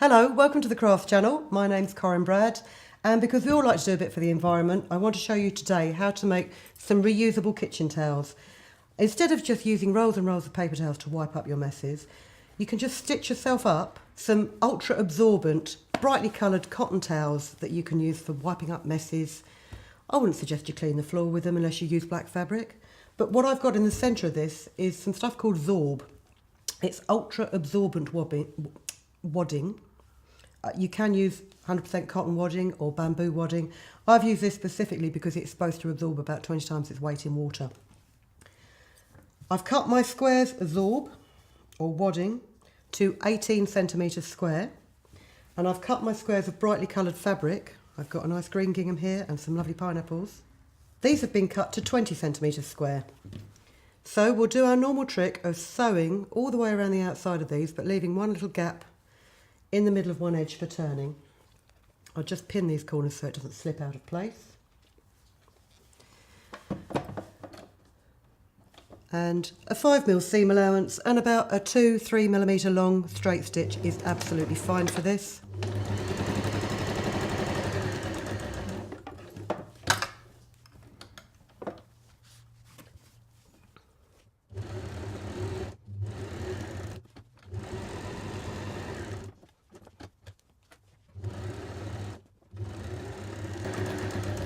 Hello, welcome to the Craft Channel. My name's Corinne Brad, and because we all like to do a bit for the environment, I want to show you today how to make some reusable kitchen towels. Instead of just using rolls and rolls of paper towels to wipe up your messes, you can just stitch yourself up some ultra absorbent, brightly coloured cotton towels that you can use for wiping up messes. I wouldn't suggest you clean the floor with them unless you use black fabric. But what I've got in the centre of this is some stuff called Zorb. It's ultra absorbent wadding. You can use 100% cotton wadding or bamboo wadding. I've used this specifically because it's supposed to absorb about 20 times its weight in water. I've cut my squares of Zorb or wadding to 18 centimetres square, and I've cut my squares of brightly coloured fabric. I've got a nice green gingham here and some lovely pineapples. These have been cut to 20 centimetres square. So we'll do our normal trick of sewing all the way around the outside of these, but leaving one little gap in the middle of one edge for turning. I'll just pin these corners so it doesn't slip out of place. And a 5mm seam allowance and about a 2-3mm long straight stitch is absolutely fine for this.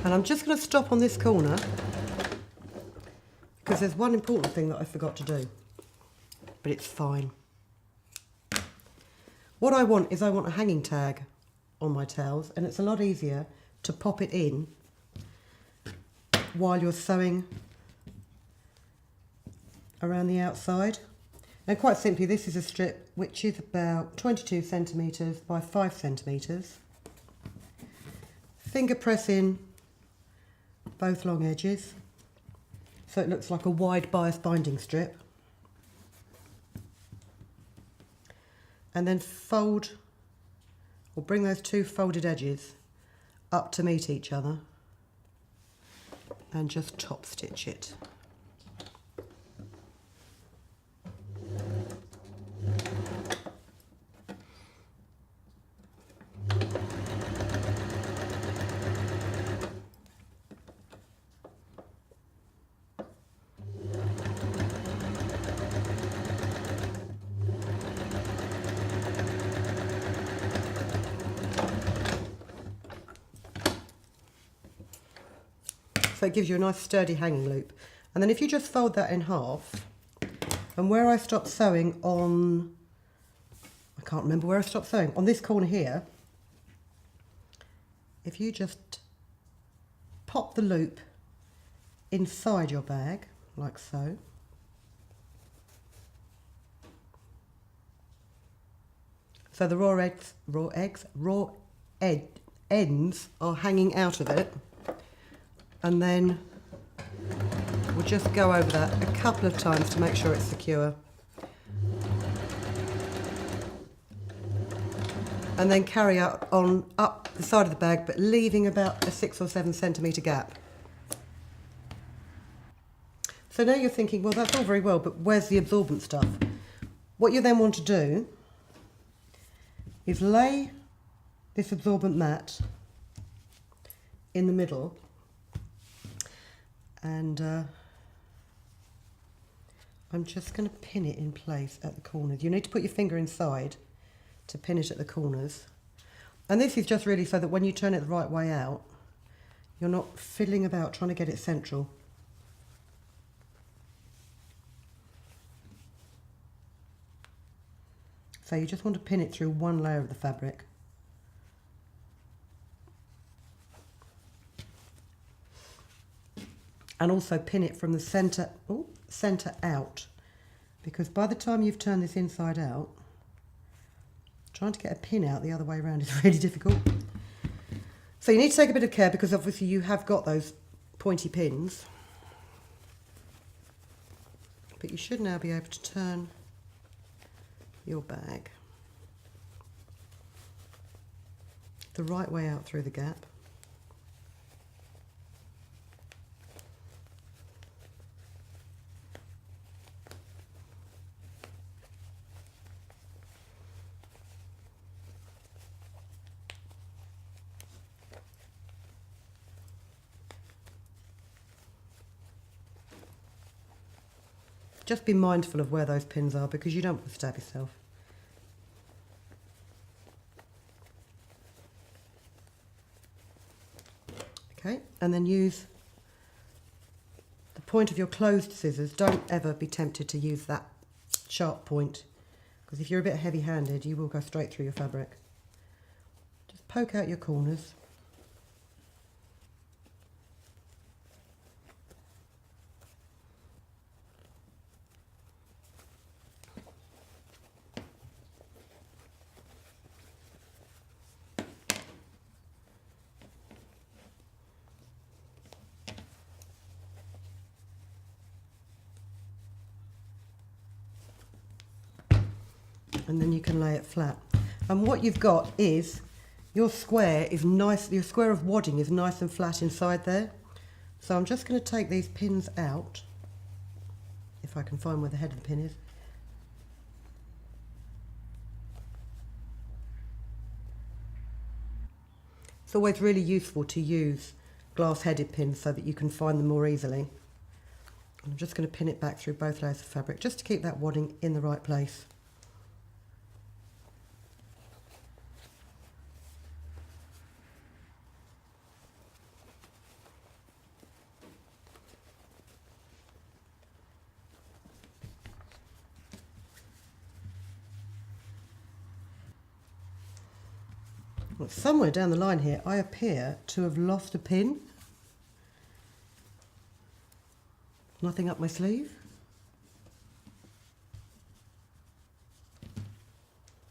And I'm just going to stop on this corner because there's one important thing that I forgot to do, but it's fine. What I want is I want a hanging tag on my towels, and it's a lot easier to pop it in while you're sewing around the outside. And quite simply, this is a strip which is about 22 centimetres by 5 centimetres. Finger press in both long edges so it looks like a wide bias binding strip, and then fold or bring those two folded edges up to meet each other and just top stitch it. So it gives you a nice sturdy hanging loop. And then if you just fold that in half, and where I stopped sewing on, I can't remember where I stopped sewing, on this corner here, if you just pop the loop inside your bag, like so, so the raw ends are hanging out of it. And then we'll just go over that a couple of times to make sure it's secure. And then carry out on up the side of the bag, but leaving about a 6 or 7 centimetre gap. So now you're thinking, well, that's all very well, but where's the absorbent stuff? What you then want to do is lay this absorbent mat in the middle, and I'm just going to pin it in place at the corners. You need to put your finger inside to pin it at the corners. And this is just really so that when you turn it the right way out, you're not fiddling about trying to get it central. So you just want to pin it through one layer of the fabric. And also pin it from the centre out, because by the time you've turned this inside out, trying to get a pin out the other way around is really difficult. So you need to take a bit of care, because obviously you have got those pointy pins, but you should now be able to turn your bag the right way out through the gap. Just be mindful of where those pins are because you don't want to stab yourself. Okay, and then use the point of your closed scissors. Don't ever be tempted to use that sharp point because if you're a bit heavy-handed, you will go straight through your fabric. Just poke out your corners. And then you can lay it flat. And what you've got is your square is nice, your square of wadding is nice and flat inside there. So I'm just going to take these pins out, if I can find where the head of the pin is. It's always really useful to use glass-headed pins so that you can find them more easily. I'm just going to pin it back through both layers of fabric just to keep that wadding in the right place. Well, somewhere down the line here, I appear to have lost a pin. Nothing up my sleeve.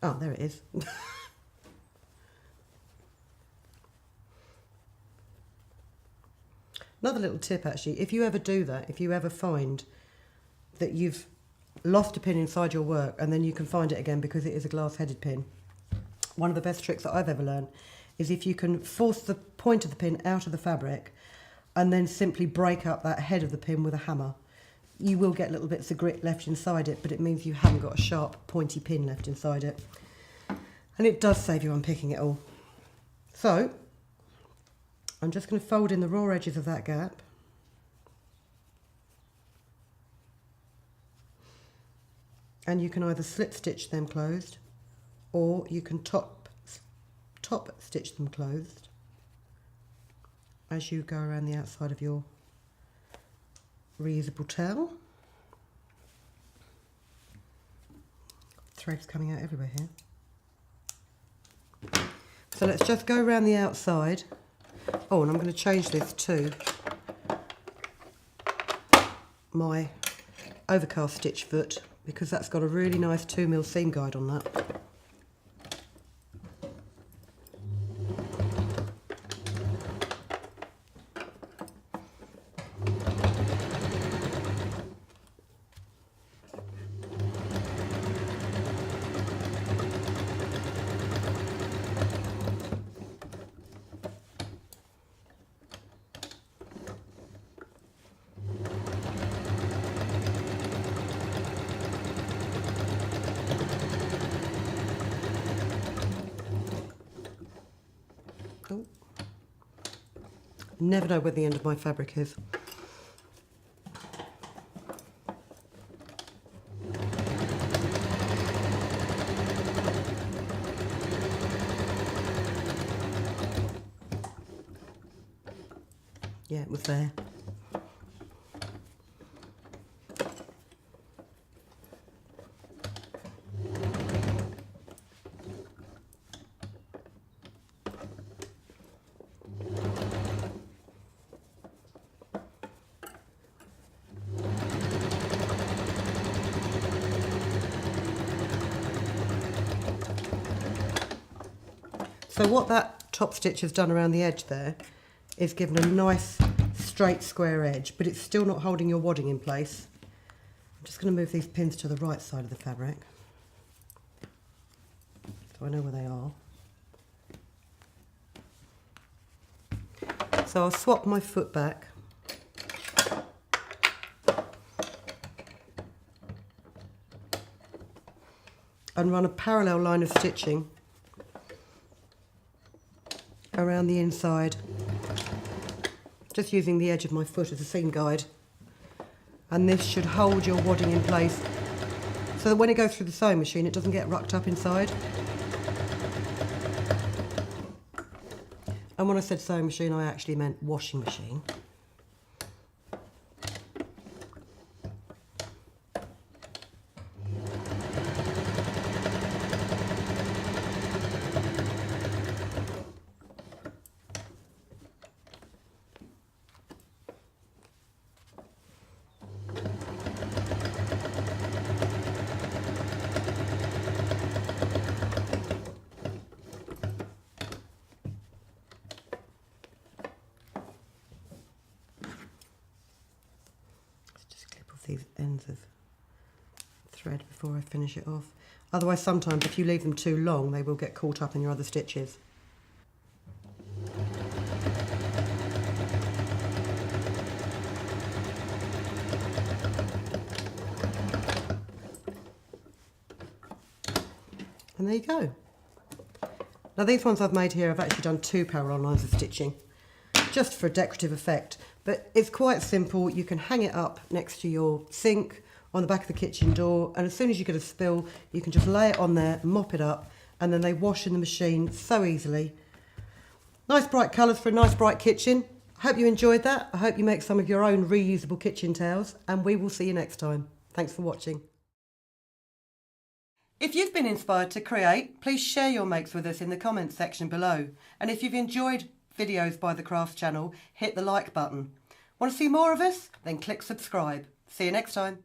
Oh, there it is. Another little tip actually, if you ever do that, if you ever find that you've lost a pin inside your work and then you can find it again because it is a glass-headed pin, one of the best tricks that I've ever learned is if you can force the point of the pin out of the fabric and then simply break up that head of the pin with a hammer. You will get little bits of grit left inside it, but it means you haven't got a sharp, pointy pin left inside it. And it does save you unpicking it all. So, I'm just going to fold in the raw edges of that gap. And you can either slip stitch them closed, or you can top stitch them closed as you go around the outside of your reusable towel. Threads coming out everywhere here. So let's just go around the outside. Oh, and I'm going to change this to my overcast stitch foot because that's got a really nice 2mm seam guide on that. Oh. Never know where the end of my fabric is. Yeah, it was there. So what that top stitch has done around the edge there is given a nice straight square edge, but it's still not holding your wadding in place. I'm just going to move these pins to the right side of the fabric so I know where they are. So I'll swap my foot back. And run a parallel line of stitching around the inside, just using the edge of my foot as a seam guide. and this should hold your wadding in place so that when it goes through the sewing machine it doesn't get rucked up inside. And when I said sewing machine, I actually meant washing machine. These ends of thread before I finish it off. Otherwise, sometimes if you leave them too long, they will get caught up in your other stitches. And there you go. Now these ones I've made here, I've actually done 2 parallel lines of stitching, just for a decorative effect. But it's quite simple. You can hang it up next to your sink, on the back of the kitchen door, and as soon as you get a spill, you can just lay it on there, mop it up, and then they wash in the machine so easily. Nice bright colours for a nice bright kitchen. I hope you enjoyed that. I hope you make some of your own reusable kitchen towels, and we will see you next time. Thanks for watching. If you've been inspired to create, please share your makes with us in the comments section below. And if you've enjoyed videos by the Crafts channel, hit the like button. Want to see more of us? Then click subscribe. See you next time.